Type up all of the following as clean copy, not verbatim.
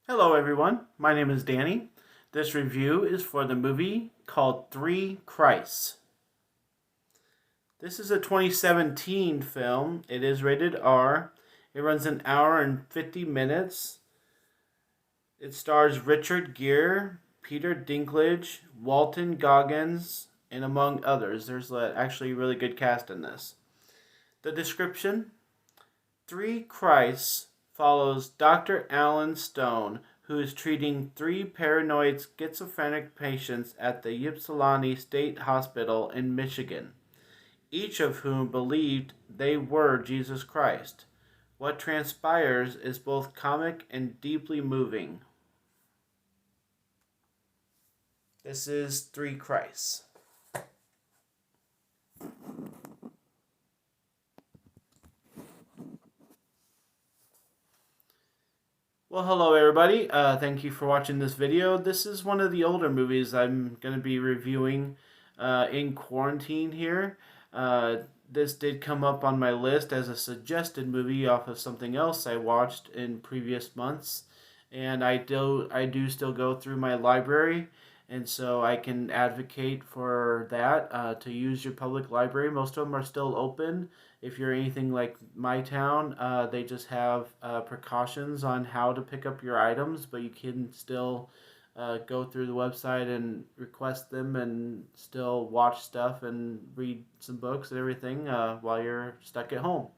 Hello, everyone. My name is Danny. This review is for the movie called Three Christs. This is a 2017 film. It is rated R. It runs an hour and 50 minutes. It stars Richard Gere, Peter Dinklage, Walton Goggins, and among others. There's actually a really good cast in this. The description: Three Christs follows Dr. Alan Stone, who is treating three paranoid schizophrenic patients at the Ypsilanti State Hospital in Michigan, each of whom believed they were Jesus Christ. What transpires is both comic and deeply moving. This is Three Christs. Well, hello everybody. Thank you for watching this video. This is one of the older movies I'm going to be reviewing in quarantine here. This did come up on my list as a suggested movie off of something else I watched in previous months, and I do still go through my library, and so I can advocate for that to use your public library. Most of them are still open. If you're anything like my town, they just have precautions on how to pick up your items, but you can still go through the website and request them and still watch stuff and read some books and everything while you're stuck at home.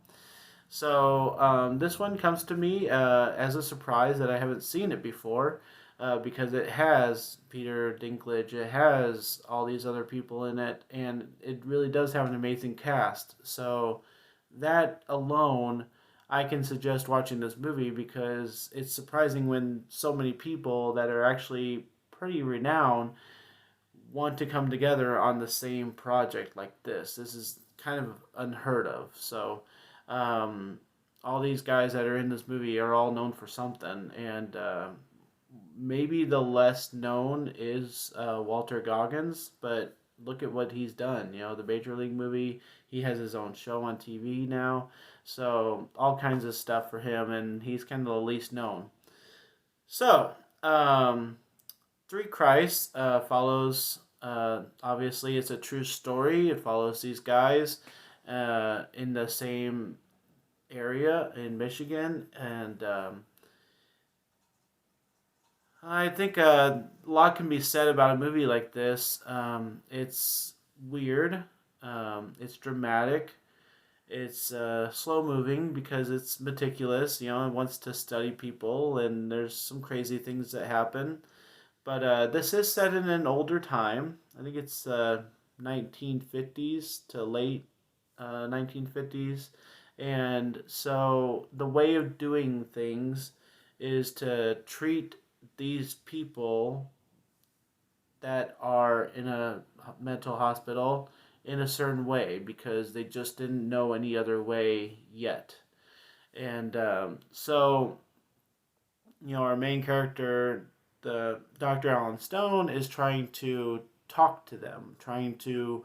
So this one comes to me as a surprise that I haven't seen it before because it has Peter Dinklage, it has all these other people in it, and it really does have an amazing cast. So that alone, I can suggest watching this movie because it's surprising when so many people that are actually pretty renowned want to come together on the same project like this. This is kind of unheard of. So, um, all these guys that are in this movie are all known for something, and maybe the less known is Walter Goggins, but look at what he's done. You know, the Major League movie, he has his own show on TV now. So, all kinds of stuff for him, and he's kind of the least known. So, Three Christ follows, obviously, it's a true story. It follows these guys in the same area in Michigan, and I think a lot can be said about a movie like this. It's weird, it's dramatic, it's slow moving because it's meticulous. You know, it wants to study people, and there's some crazy things that happen. But this is set in an older time. I think it's 1950s to late 1950s. And so the way of doing things is to treat these people that are in a mental hospital in a certain way because they just didn't know any other way yet. And so, you know, our main character, the Dr. Alan Stone, is trying to talk to them, trying to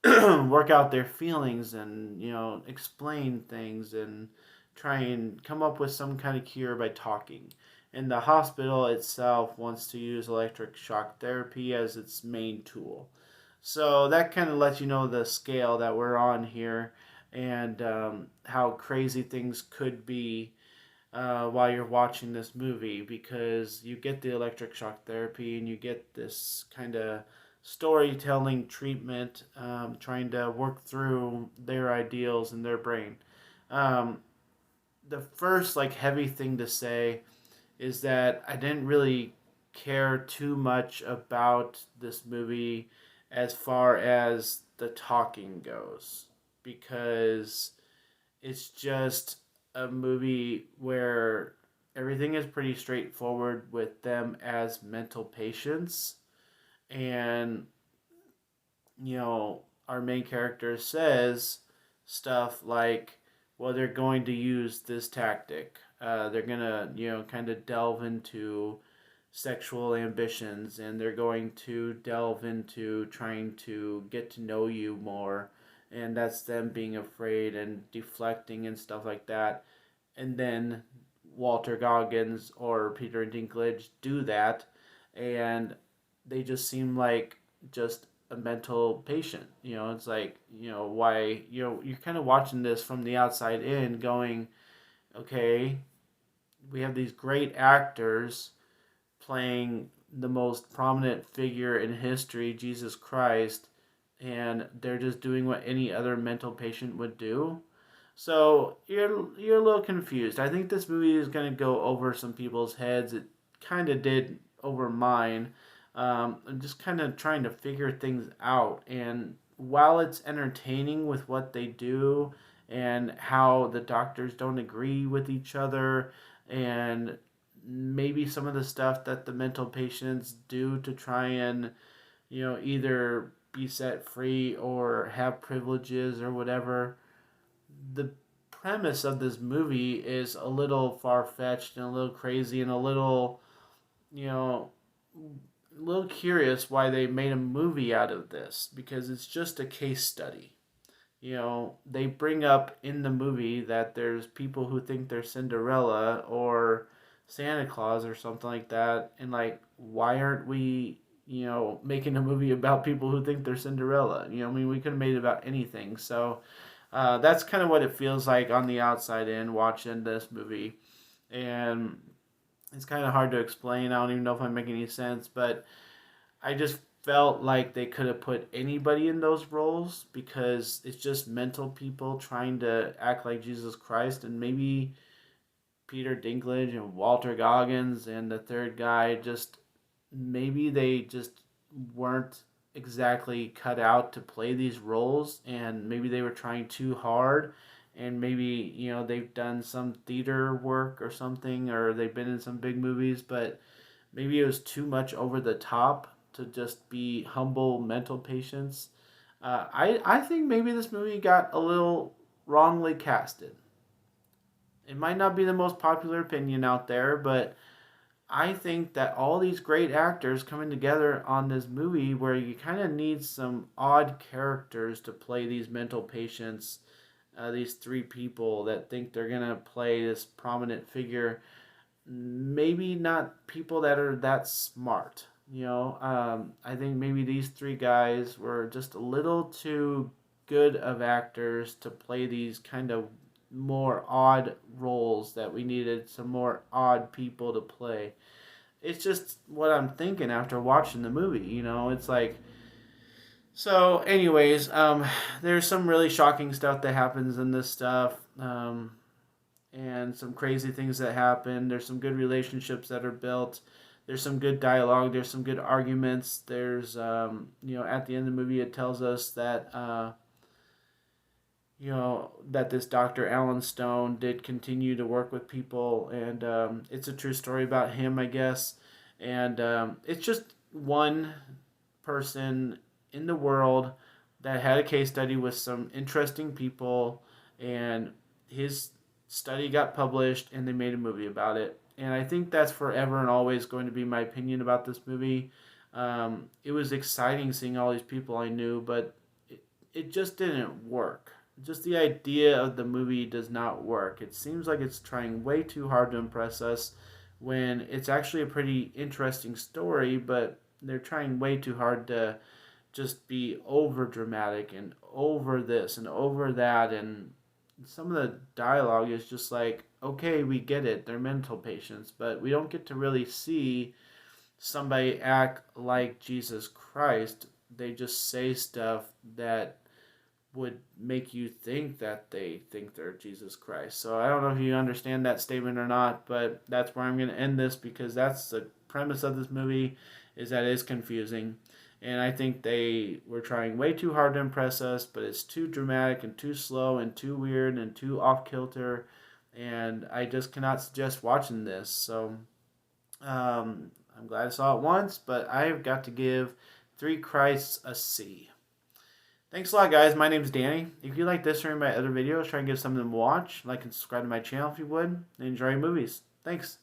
work out their feelings and, you know, explain things and try and come up with some kind of cure by talking. And the hospital itself wants to use electric shock therapy as its main tool. So that kind of lets you know the scale that we're on here and how crazy things could be while you're watching this movie because you get the electric shock therapy and you get this kind of storytelling treatment, trying to work through their ideals in their brain. Um, the first like heavy thing to say is that I didn't really care too much about this movie as far as the talking goes because it's just a movie where everything is pretty straightforward with them as mental patients. And, you know, our main character says stuff like, well, they're going to use this tactic. They're going to, you know, kind of delve into sexual ambitions and they're going to delve into trying to get to know you more. And that's them being afraid and deflecting and stuff like that. And then Walter Goggins or Peter Dinklage do that, and they just seem like just a mental patient. It's like, why, you're kind of watching this from the outside in going, okay, we have these great actors playing the most prominent figure in history, Jesus Christ, and they're just doing what any other mental patient would do. So you're a little confused. I think this movie is going to go over some people's heads. It kind of did over mine. I'm just kind of trying to figure things out. And while it's entertaining with what they do and how the doctors don't agree with each other, and maybe some of the stuff that the mental patients do to try and, either be set free or have privileges or whatever, the premise of this movie is a little far fetched and a little crazy and a little, you know, a little curious why they made a movie out of this, because it's just a case study. They bring up in the movie that there's people who think they're Cinderella or Santa Claus or something like that, and like, why aren't we, making a movie about people who think they're Cinderella? I mean, we could have made it about anything. So that's kind of what it feels like on the outside in watching this movie, and it's kind of hard to explain. I don't even know if I'm making any sense, but I just felt like they could have put anybody in those roles, because it's just mental people trying to act like Jesus Christ, and maybe Peter Dinklage and Walter Goggins and the third guy, just maybe they just weren't exactly cut out to play these roles, and maybe they were trying too hard, and maybe they've done some theater work or something, or they've been in some big movies, but maybe it was too much over the top to just be humble mental patients. I think maybe this movie got a little wrongly casted. It might not be the most popular opinion out there, but I think that all these great actors coming together on this movie, where you kind of need some odd characters to play these mental patients, these three people that think they're going to play this prominent figure, maybe not people that are that smart. I think maybe these three guys were just a little too good of actors to play these kind of more odd roles that we needed some more odd people to play. It's just what I'm thinking after watching the movie. It's like, so. Anyways, there's some really shocking stuff that happens in this stuff. And some crazy things that happen. There's some good relationships that are built. There's some good dialogue. There's some good arguments. There's, at the end of the movie, it tells us that, that this Dr. Alan Stone did continue to work with people, and it's a true story about him, I guess. And it's just one person in the world that had a case study with some interesting people, and his study got published and they made a movie about it. And I think that's forever and always going to be my opinion about this movie. It was exciting seeing all these people I knew, but it just didn't work. Just the idea of the movie does not work. It seems like it's trying way too hard to impress us, when it's actually a pretty interesting story, but they're trying way too hard to just be over dramatic and over this and over that, and some of the dialogue is just like, okay, we get it, they're mental patients, but we don't get to really see somebody act like Jesus Christ. They just say stuff that would make you think that they think they're Jesus Christ. So I don't know if you understand that statement or not, but that's where I'm going to end this, because that's the premise of this movie, is that it's confusing. And I think they were trying way too hard to impress us, but it's too dramatic and too slow and too weird and too off kilter. And I just cannot suggest watching this. So I'm glad I saw it once, but I've got to give Three Christs a C. Thanks a lot, guys. My name's Danny. If you like this or any of my other videos, try and give something to watch. Like and subscribe to my channel if you would. And enjoy movies. Thanks.